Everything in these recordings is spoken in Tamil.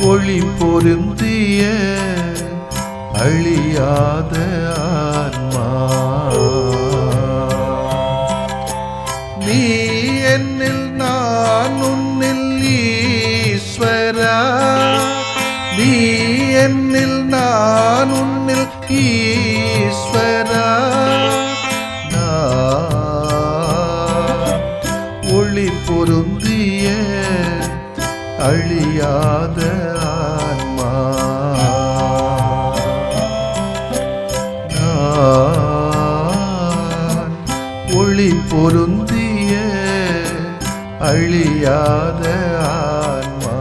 ஒளி பொருந்திய அழியாத ஆன்மா நீ என்னில் நான் உன்னில் ஈஸ்வரா நீ என்னில் நான் உன்னில் ஈஸ்வரா ஒளி பொருந்திய அழியாத ஆன்மா நான் ஒளி பொருந்திய அழியாத ஆன்மா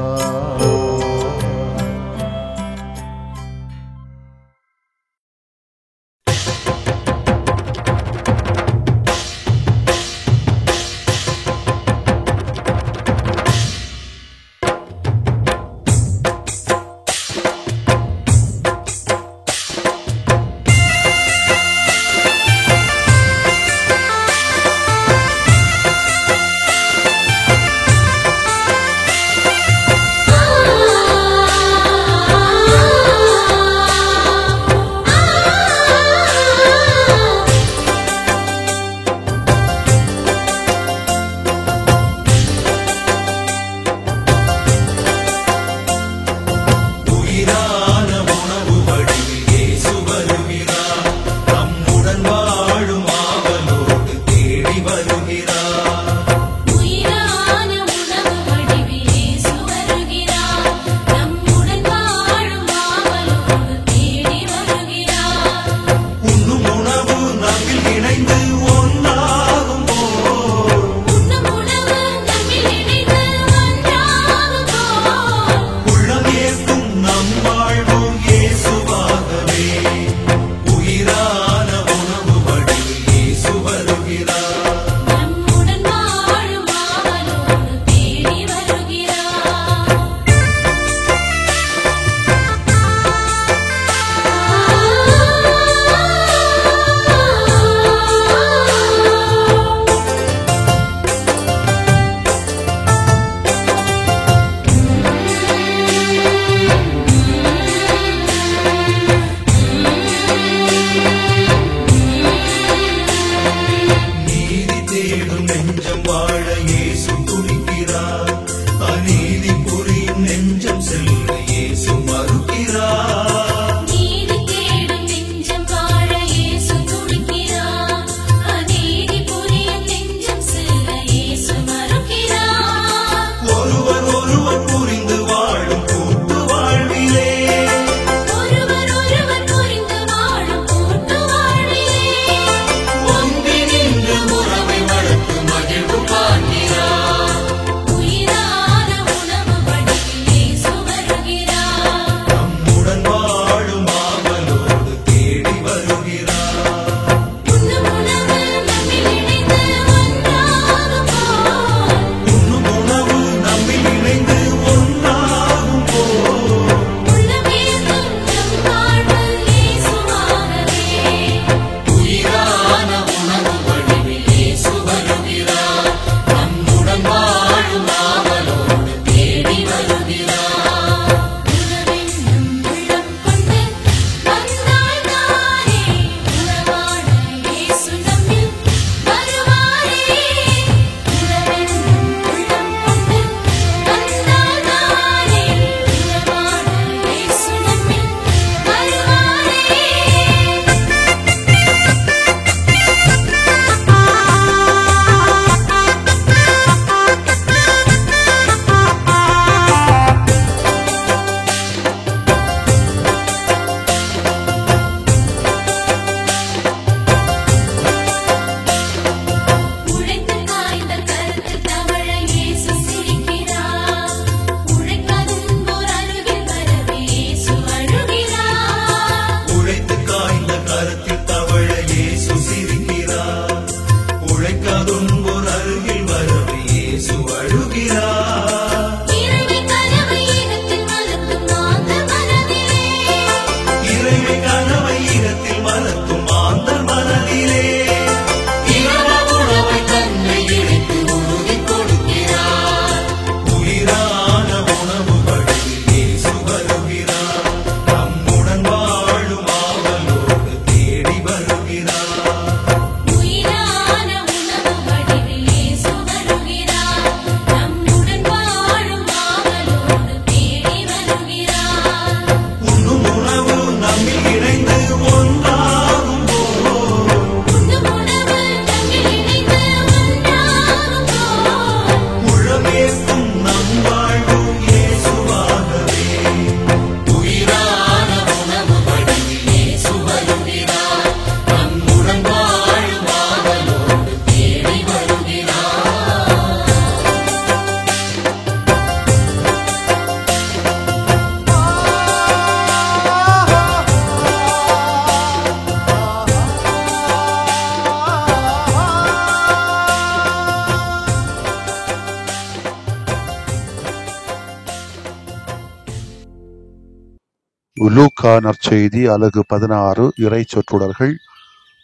லூக்கா நற்செய்தி அலகு 16 இறை சொற்றொடர்கள்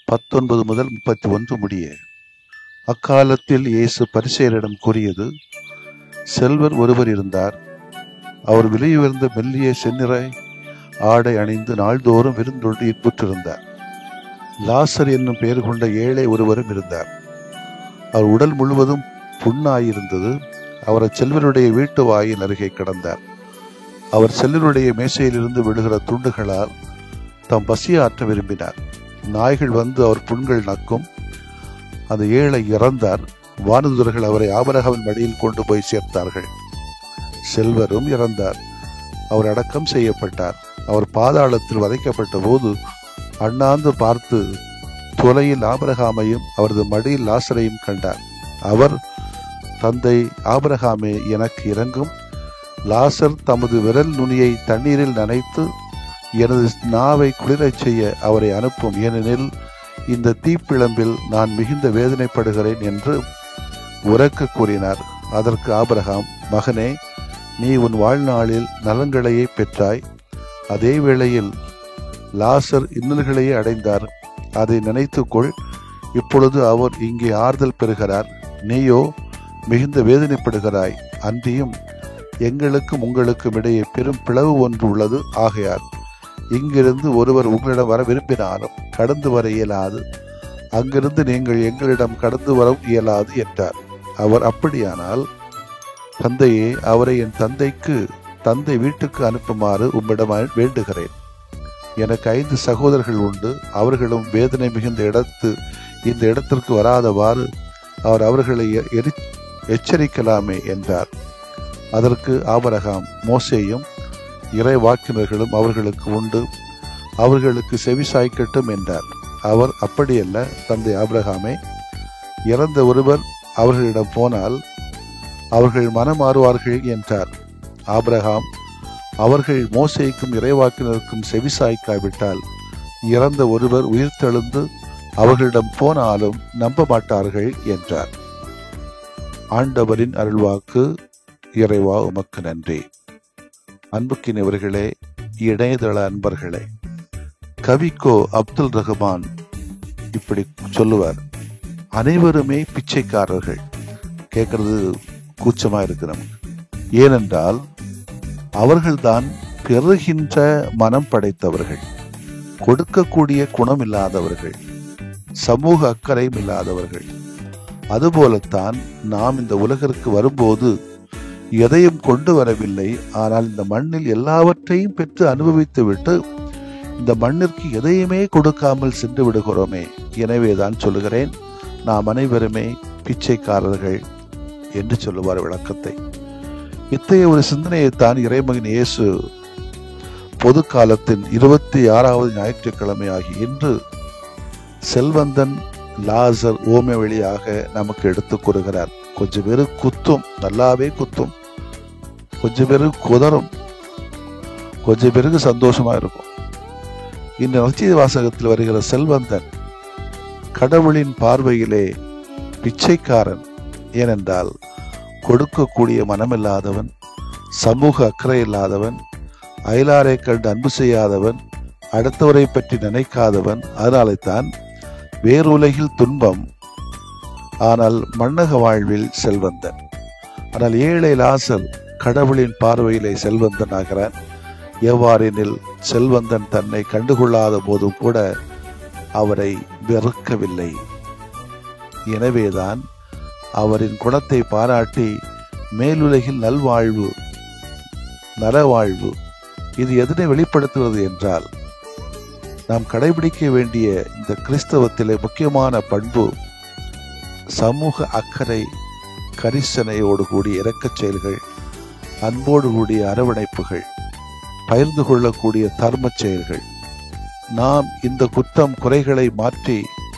19 முதல் 31 முடிய. அக்காலத்தில் இயேசு பரிசேயரிடம் கூறியது: செல்வர் ஒருவர் இருந்தார். அவர் விலையுயர்ந்த மெல்லிய செந்நிற ஆடை அணிந்து நாள்தோறும் விருந்தொன்று இன்புற்றிருந்தார். லாசர் என்னும் பெயர் கொண்ட ஏழை ஒருவரும் இருந்தார். அவர் உடல் முழுவதும் புண்ணாயிருந்தது. அவர் செல்வருடைய வீட்டு வாயின் அருகே கிடந்தார். அவர் செல்வருடைய மேசையிலிருந்து விழுகிற துண்டுகளால் தம் பசியாற்ற விரும்பினார். நாய்கள் வந்து அவர் புண்கள் நக்கும். அந்த ஏழை இறந்தார். வானதூதர்கள் அவரை ஆபிரகாமின் மடியில் கொண்டு போய் சேர்த்தார்கள். செல்வரும் இறந்தார். அவர் அடக்கம் செய்யப்பட்டார். அவர் பாதாளத்தில் வதைக்கப்பட்ட போது அண்ணாந்து பார்த்து தொலையில் ஆபிரகாமையும் அவரது மடியில் லாசரையும் கண்டார். அவர், தந்தை ஆபிரகாமே, எனக்கு இரங்கும். லாசர் தமது விரல் நுனியை தண்ணீரில் நனைத்து எனது நாவை குளிரச் செய்ய அவரை அனுப்பும், ஏனெனில் இந்த தீப்பிழம்பில் நான் மிகுந்த வேதனைப்படுகிறேன் என்று உரக்க கூறினார். அதற்கு ஆபிரகாம், மகனே, நீ உன் வாழ்நாளில் நலன்களையே பெற்றாய். அதே வேளையில் லாசர் இன்னல்களையே அடைந்தார். அதை நினைத்துக்கொள். இப்பொழுது அவர் இங்கே ஆறுதல் பெறுகிறார், நீயோ மிகுந்த வேதனைப்படுகிறாய். அன்றியும் எங்களுக்கும் உங்களுக்கும் இடையே பெரும் பிளவு ஒன்று உள்ளது. ஆகையால் இங்கிருந்து ஒருவர் உங்களிடம் வர விரும்பினாலும் கடந்து வர இயலாது, அங்கிருந்து நீங்கள் எங்களிடம் கடந்து வர இயலாது என்றார். அவர், அப்படியானால் தந்தையே, அவரை என் தந்தை வீட்டுக்கு அனுப்புமாறு உம்மிடம் வேண்டுகிறேன். எனக்கு 5 சகோதரர்கள் உண்டு. அவர்களும் வேதனை மிகுந்த இந்த இடத்திற்கு வராதவாறு அவர் அவர்களை எச்சரிக்கலாமே என்றார். அதற்கு ஆபிரகாம், மோசேயும் இறை வாக்கினர்களும் அவர்களுக்கு உண்டு, அவர்களுக்கு செவி சாய்க்கட்டும் என்றார். அவர், அப்படியல்ல தந்தை ஆபிரகாமே, இறந்த ஒருவர் அவர்களிடம் போனால் அவர்கள் மனமாறுவார்கள் என்றார். ஆபிரகாம், அவர்கள் மோசேக்கும் இறைவாக்கினருக்கும் செவி சாய்க்காவிட்டால் இறந்த ஒருவர் உயிர்த்தெழுந்து அவர்களிடம் போனாலும் நம்ப மாட்டார்கள் என்றார். ஆண்டவரின் அருள்வாக்கு. இறைவா, உமக்கு நன்றி. அன்புக்கினவர்களே, இணையதள அன்பர்களே, கவிக்கோ அப்துல் ரஹ்மான் இப்படி சொல்லுவார்: அனைவருமே பிச்சைக்காரர்கள். கேட்கறது கூச்சமா இருக்கு நமக்கு. ஏனென்றால் அவர்கள்தான் பெறுகின்ற மனம் படைத்தவர்கள், கொடுக்கக்கூடிய குணம் இல்லாதவர்கள், சமூக அக்கறையும் இல்லாதவர்கள். அதுபோலத்தான் நாம் இந்த உலகிற்கு வரும்போது எதையும் கொண்டு வரவில்லை. ஆனால் இந்த மண்ணில் எல்லாவற்றையும் பெற்று அனுபவித்து விட்டு இந்த மண்ணிற்கு எதையுமே கொடுக்காமல் சென்று விடுகிறோமே. எனவேதான் சொல்லுகிறேன், நாம் அனைவருமே பிச்சைக்காரர்கள் என்று சொல்லுவார் விளக்கத்தை. இத்தகைய ஒரு சிந்தனையைத்தான் இறைமகன் இயேசு பொது காலத்தின் 26வது ஞாயிற்றுக்கிழமை ஆகிய இன்று செல்வந்தன் லாசர் ஓமை வழியாக நமக்கு எடுத்துக் கூறுகிறார். கொஞ்சம் பேரு குத்தும், நல்லாவே குத்தும், கொஞ்சம் பேரு குதறும், கொஞ்சம் பேருக்கு சந்தோஷமா இருக்கும். இந்த நற்செய்தி வாசகத்தில் வருகிற செல்வந்தன் கடவுளின் பார்வையிலே பிச்சைக்காரன். ஏனென்றால் கொடுக்கக்கூடிய மனமில்லாதவன், சமூக அக்கறை இல்லாதவன், அயலாரை கண்டு அன்பு செய்யாதவன், அடுத்தவரை பற்றி நினைக்காதவன். அதனாலே தான் வேறுலகில் துன்பம், ஆனால் மண்ணக வாழ்வில் செல்வந்தன். ஆனால் ஏழை லாசர் கடவுளின் பார்வையிலே செல்வந்தன் ஆகிறான். எவ்வாறெனில் செல்வந்தன் தன்னை கண்டுகொள்ளாத போதும் கூட அவரை வெறுக்கவில்லை. எனவேதான் அவரின் குணத்தை பாராட்டி மேலுலகில் நல்வாழ்வு, நலவாழ்வு, இது எதனை வெளிப்படுத்துவது என்றால், நாம் கடைபிடிக்க வேண்டிய இந்த கிறிஸ்தவத்திலே முக்கியமான பண்பு சமூக அக்கறை, கரிசனையோடு கூடிய இரக்கச் செயல்கள், அன்போடு கூடிய அரவணைப்புகள், பகிர்ந்து கொள்ளக்கூடிய தர்ம செயல்கள். நாம் இந்த குற்றம் குறைகளை மாற்றி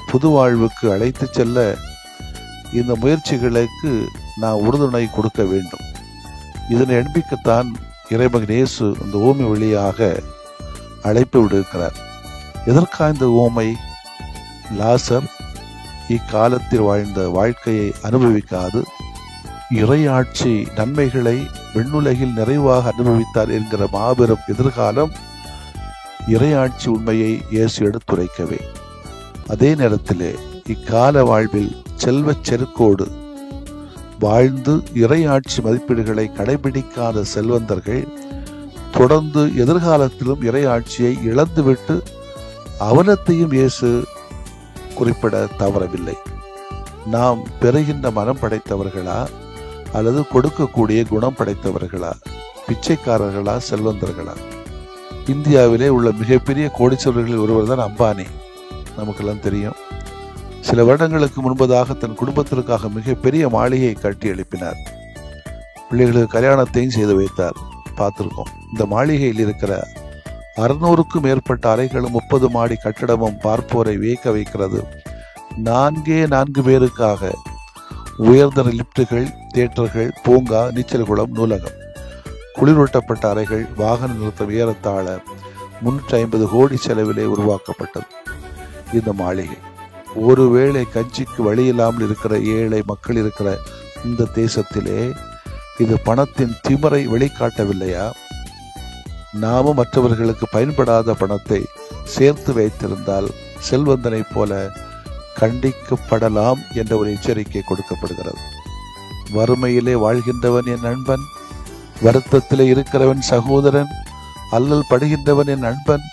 புது வாழ்வுக்கு அழைத்து செல்ல இந்த முயற்சிகளுக்கு நாம் உறுதுணை கொடுக்க வேண்டும். இதனை அன்பிக்கத்தான் இறைமகன் இயேசு இந்த ஓமை வழியாக அழைப்பு விடுக்கிறார். எதற்காக இந்த ஓமை? லாசர் இக்காலத்தில் வாழ்ந்த வாழ்க்கையை அனுபவிக்காது இறையாட்சி நன்மைகளை விண்ணுலகில் நிறைவாக அனுபவித்தார் என்கிற மாபெரும் எதிர்காலம் இறையாட்சி உண்மையை இயேசு எடுத்துரைக்கவே. அதே நேரத்திலே இக்கால வாழ்வில் செல்வச் செருக்கோடு வாழ்ந்து இறையாட்சி மதிப்பீடுகளை கடைபிடிக்காத செல்வந்தர்கள் தொடர்ந்து எதிர்காலத்திலும் இறையாட்சியை இழந்துவிட்டு அவலத்தையும் இயேசு குறிப்பிட தவறவில்லை. நாம் பெறுகின்ற மனம் படைத்தவர்களா அல்லது கொடுக்கக்கூடிய குணம் படைத்தவர்களா, பிச்சைக்காரர்களா, செல்வந்தர்களா? இந்தியாவிலே உள்ள மிகப்பெரிய கோடீஸ்வரர்களில் ஒருவர் தான் அம்பானி. நமக்கெல்லாம் தெரியும். சில வருடங்களுக்கு முன்பதாக தன் குடும்பத்திற்காக மிகப்பெரிய மாளிகையை கட்டி எழுப்பினார். பிள்ளைகளுக்கு கல்யாணத்தையும் செய்து வைத்தார். பார்த்திருக்கோம். இந்த மாளிகையில் இருக்கிற 600க்கும் மேற்பட்ட அறைகளும் 30 மாடி கட்டிடமும் பார்ப்போரை வியக்க வைக்கிறது. 4 பேருக்காக உயர்தர லிப்டுகள், தியேட்டர்கள், பூங்கா, நீச்சல் குளம், நூலகம், குளிரூட்டப்பட்ட அறைகள், வாகன நிறுத்தம் ஏறத்தாழ 350 கோடி செலவிலே உருவாக்கப்பட்டது இந்த மாளிகை. ஒருவேளை கஞ்சிக்கு வழி இல்லாமல் இருக்கிற ஏழை மக்கள் இருக்கிற இந்த தேசத்திலே இது பணத்தின் திமிரை வெளிக்காட்டவில்லையா? நாமும் மற்றவர்களுக்கு பயன்படாத பணத்தை சேர்த்து வைத்திருந்தால் செல்வந்தனை போல கண்டிக்கப்படலாம் என்ற ஒரு எச்சரிக்கை கொடுக்கப்படுகிறது. வறுமையிலே வாழ்கின்றவன் என் நண்பன், வருத்தத்திலே இருக்கிறவன் சகோதரன், அல்லல் படுகின்றவன் என் நண்பன்,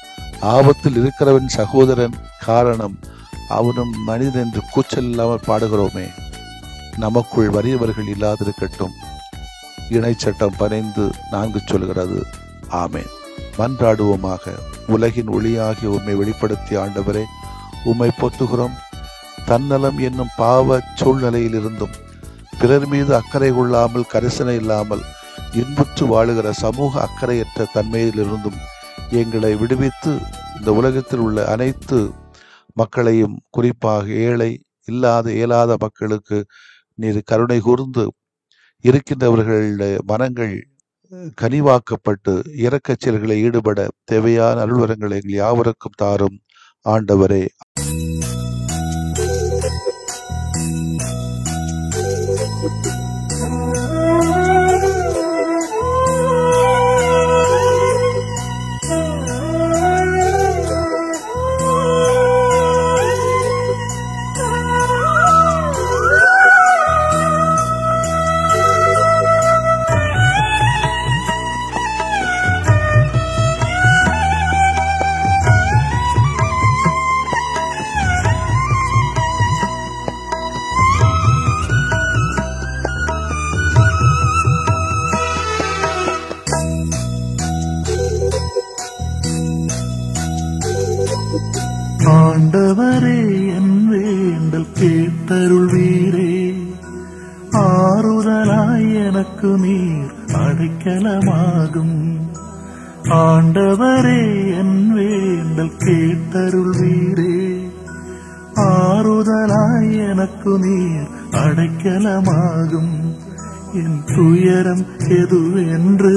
ஆபத்தில் இருக்கிறவன் சகோதரன். காரணம், அவனும் மனிதன் என்று கூச்சல் இல்லாமல் பாடுகிறோமே. நமக்குள் வறியவர்கள் இல்லாதிருக்கட்டும். இணைச்சட்டம் 12:4 சொல்கிறது. ஆமேன். மன்றாடுவோமாக. உலகின் ஒளியாகி உம்மை வெளிப்படுத்திய ஆண்டவரே, உம்மை போற்றுகிறோம். தன்னலம் என்னும் பாவ சூழ்நிலையில் இருந்தும் பிறர் மீது அக்கறை கொள்ளாமல், கரிசனை இல்லாமல் இன்புற்று வாழுகிற சமூக அக்கறையற்ற தன்மையிலிருந்தும் எங்களை விடுவித்து இந்த உலகத்தில் உள்ள அனைத்து மக்களையும், குறிப்பாக ஏழை, இயலாத மக்களுக்கு நீர் கருணை கூர்ந்து இருக்கின்றவர்களுடைய மனங்கள் கனிவாக்கப்பட்டு இரக்கச் செயல்களை ஈடுபட தேவையான அருள்வரங்களை எங்கள் யாவருக்கும் தாரும் ஆண்டவரே. ஆண்டவரே, என் வேண்டல் கேட்டருள்வீரே. ஆறுதலாய் எனக்கு நீர் அடைக்கலமாகும். ஆண்டவரே, என் வேண்டல் கேட்டருள்வீரே. ஆறுதலாய் எனக்கு நீர் அடைக்கலமாகும். என் துயரம் எதுவென்று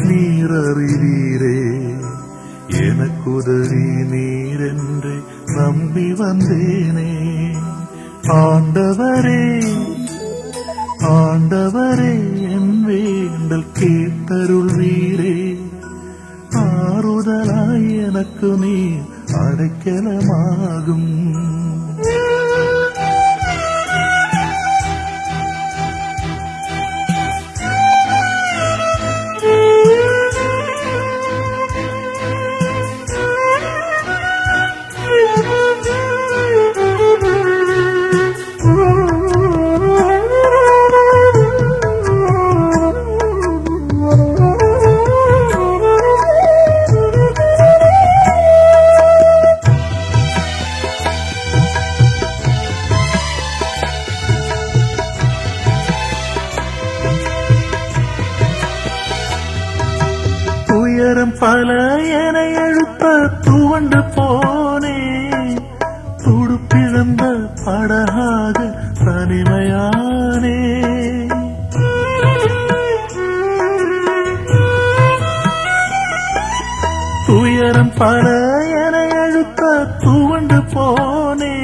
நீர் அறிவீரே. எனக்குதவி நீரென்று நம்பி வந்தேனே. ஆண்டவரே, ஆண்டவரே, என் வேண்டல் கேட்டருள்வீரே. ஆறுதலாய் எனக்கு நீர் அடைக்கலமாகும். பல என எழுப்ப துவண்டு போனே. துடுப்பிழந்த படகாக தனிமையானே. துயரம் பல என எழுப்ப துவண்டு போனே.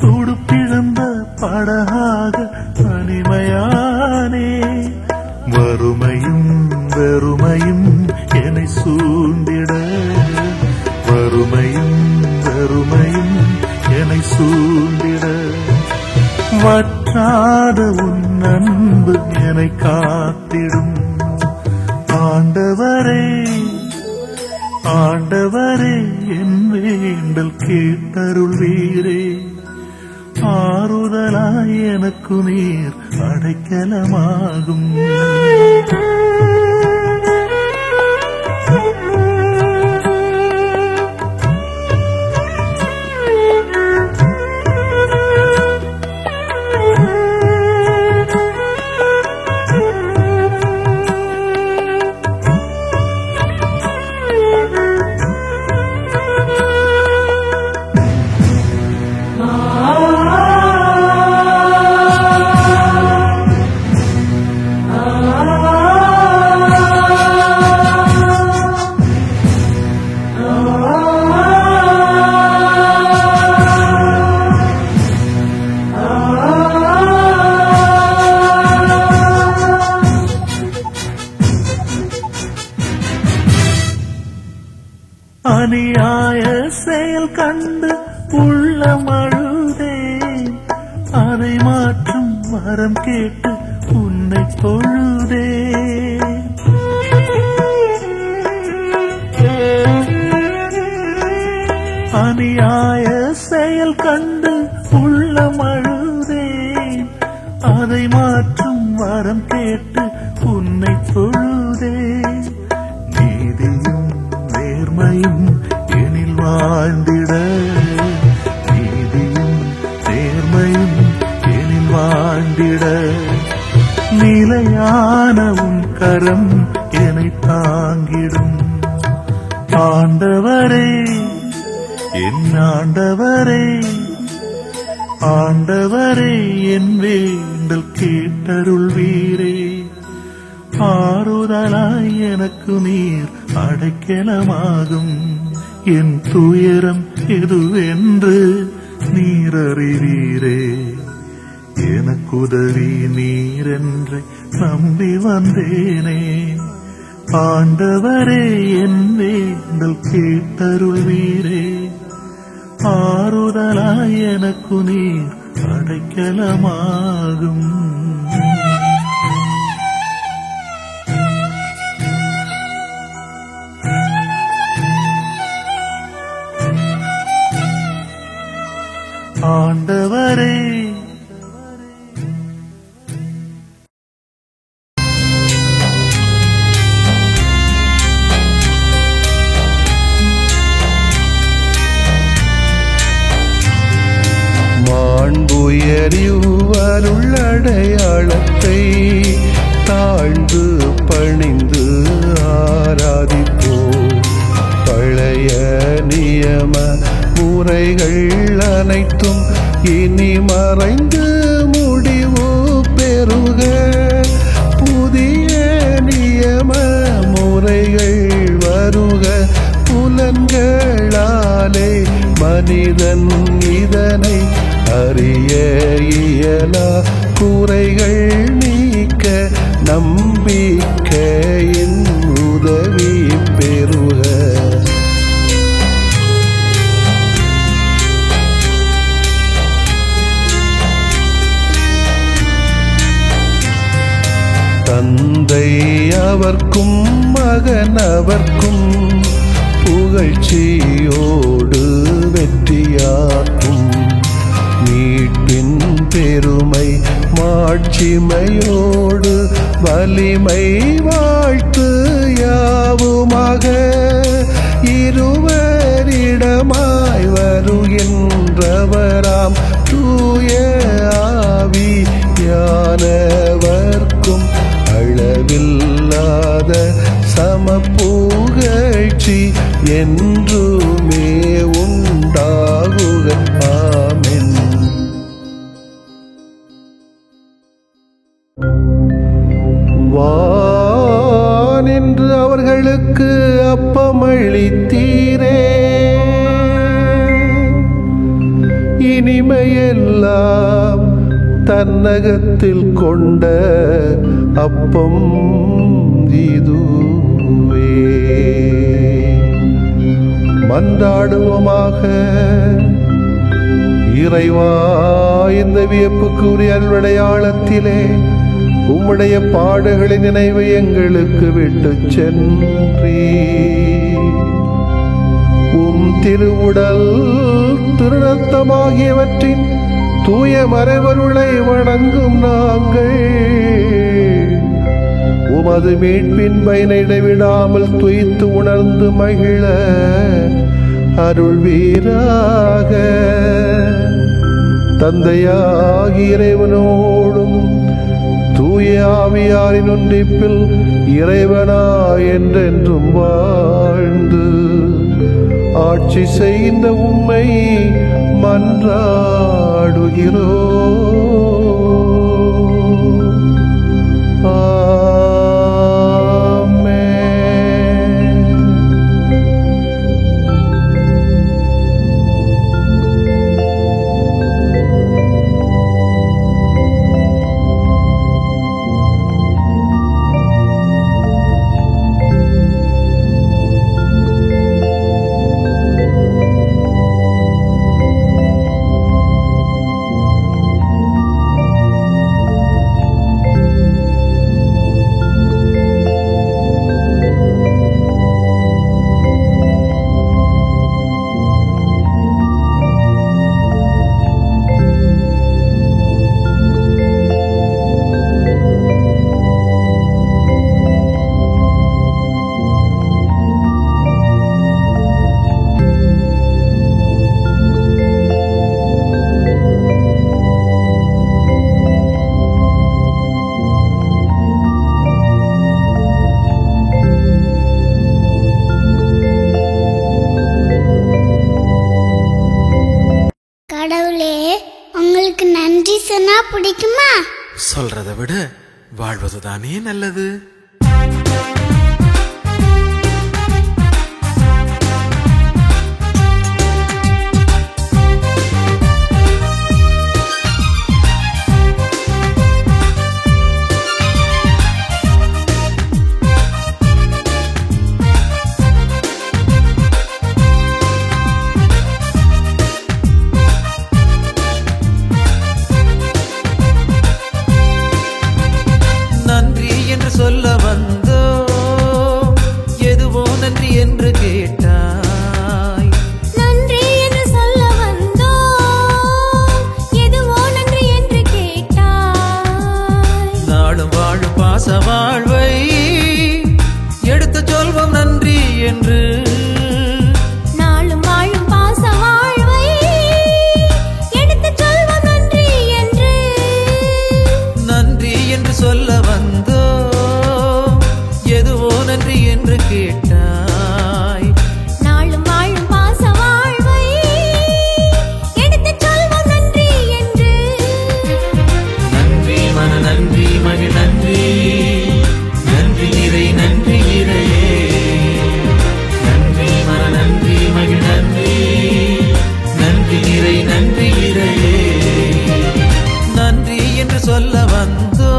துடுப்பிழந்த படகாக தனிமையானே. வறுமையும் வெறுமையும் என்னை சூழ்ந்திட, வறுமையும் வறுமையும் என்னை சூழ்ந்திட, வற்றாத உன் அன்பு என்னை காத்திடும். ஆண்டவரே ஆண்டவரே என் வேண்டல் கேட்டருள்வீரே, ஆறுதலாய் எனக்கு நீர் அடைக்கலமாகும். அநியாய செயல் கண்டு உள்ளம் அழுதேன், அதை மாற்றும் வரம் கேட்டு உன்னை தொழுதேன். அநியாய செயல் கண்டு உள்ளம் அழுதேன், அதை மாற்றும் வரம் கேட்டு உன்னை தொழுதேன். நீதியும் நேர்மையும் எனில் வாழ்ந்திட, நீதியும் நேர்மையும் எனில் வாழ்ந்திட, நிலையான உன் கரம் என்னை தாங்கிடும். ஆண்டவரே என் ஆண்டவரே, ஆண்டவரே என் வேண்டல் கேட்டருள்வீரே, ஆறுதலாய் எனக்கு நீர் அடைக்கலமாகும். என் துயரம் எதுவென்று நீர் அறிவீரே, எனக்குதவி நீரென்று நம்பி வந்தேனே. ஆண்டவரே என் வேண்டல் கேட்டருள்வீரே, ஆறுதலாய் எனக்கு நீர் அடைக்கலமாகும். ஆண்டவரே மாண்புயரிவருள் அடையாளத்தை தாழ்ந்து பணிந்து ஆராதிப்போம். பழைய நியம முறைகள் அனைத்தும் இனி மறைந்து முடிவு பெறுக. புதிய நியம முறைகள் வருக. புலன்களாலே மனிதன் இதனை அறிய இயலா. குறைகள் நீக்க நம்பிக்கையின் உதவி பெறுக. தந்தை அவர்க்கும் மகன் அவர்க்கும் புகழ்ச்சியோடு வெற்றியாக்கும். மீட்பின் பெருமை மாட்சிமையோடு வலிமை வாழ்த்து யாவுமாக. இருவரிடமாய் வருகின்றவராம் தூய ஆவியானவர்க்கும் அளவில்லாத சமப்புகழ்ச்சி என்றுமே உண்டாகுக. ஆமென். வானின்று அவர்களுக்கு அப்பமளித்தீரே, இனிமையெல்லாம் தன்னகத்தில் கொண்ட அப்பம் இது. மன்றாடுவோமாக. இறைவா, இந்த வியப்புக்குரிய அல்வடையாளத்திலே உம்முடைய பாடுகளின் நினைவு எங்களுக்கு விட்டு சென்றீ. உம் திருவுடல் திருநத்தமாகியவற்றின் தூய மறைவருளை வணங்கும் நாங்கள் உமது மீட்பின் பயனை இடைவிடாமல் துய்த்து உணர்ந்து மகிழ அருள்வீராக. தந்தையாகிய இறைவனோடும் தூய ஆவியாரின் ஒன்றிப்பில் இறைவனா என்றென்றும் வாழ்ந்து ஆட்சி செய்கின்ற உம்மை மன்றாடுகிறோம். பிடிக்குமா? சொல்றதை விட வாழ்வதுதானே நல்லது. சொல்ல வந்தோ எதுவோ நன்றி என்று கேட்டாய். நன்றி என்று சொல்ல வந்தோ எதுவோ நன்றி என்று கேட்டாய். நாளும் வாழும் பாச வாழ்வை எடுத்து சொல்வோம் நன்றி என்று. நாளும் வாழும் பாச வாழ்வை எடுத்து சொல்வோம் நன்றி என்று. நன்றி என்று சொல்ல வந்தோ எதுவோ நன்றி என்று கேட்டாய். நாளும் வாழும் பாச வாழ்வை எடுத்து சொல்வோம் நன்றி என்று. நன்றி மன நன்றி மகிழ் நன்றி நன்றி நிறை நன்றி நிறையே. நன்றி மன நன்றி மகிழ் நன்றி நன்றி நிறை நன்றி நிறையே. நன்றி என்று சொல்ல வந்தோ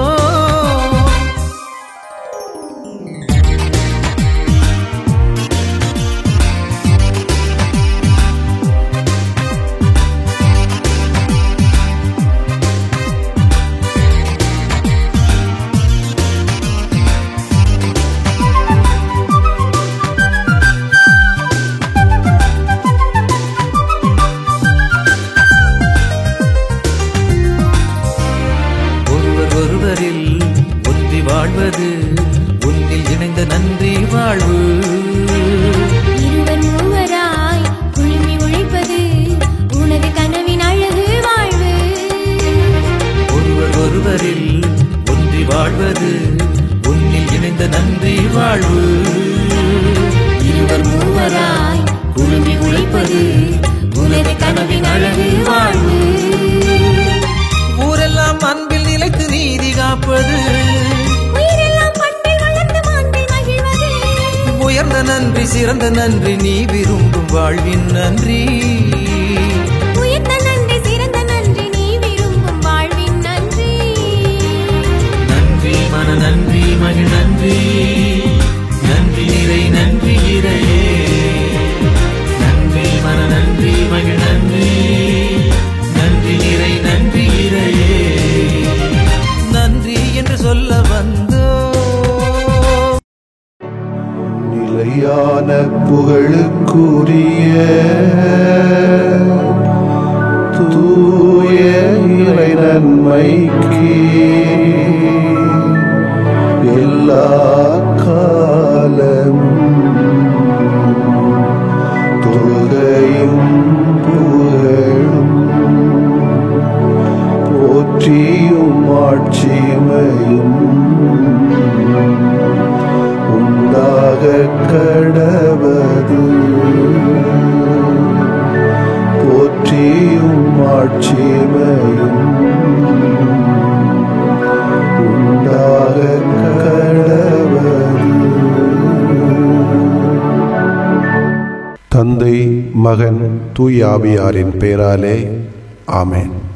ஒன்றி வாழ்வது ஒன்றில் இணைந்த நன்றி வாழ்வு. இருவர் மூவராய் குழுமி உழைப்பது உனது கனவின் அழகு வாழ்வு. ஒருவரில் ஒன்றி வாழ்வது ஒன்றில் இணைந்த நன்றி வாழ்வு. இருவர் மூவராய் குழுமி உழைப்பது உனது கனவின் அழகு வாழ்வு. ஊரெல்லாம் அன்பில் நிலைத்து நீதி காப்பது. உயிரெல்லாம் பண்பில் வளர்ந்து மாண்பில் மகிழ்வது. உயர்ந்த நன்றி சிறந்த நன்றி நீ விரும்பும் வாழ்வின் நன்றி. உயர்ந்த நன்றி சிறந்த நன்றி நீ விரும்பும் வாழ்வின் நன்றி. நன்றி மன நன்றி மகிழ் நன்றி நன்றி புகழுக்குரிய தூய இறை நன்மைக்கு எல்லா காலமும் தொழுகையும் புகழும் போற்றியும் ஆட்சிமையும் உண்டாக கடவது. போற்றியும் ஆட்சிமையும் உண்டாக கடவது. தந்தை, மகன், தூய ஆவியாரின் பெயராலே ஆமென்.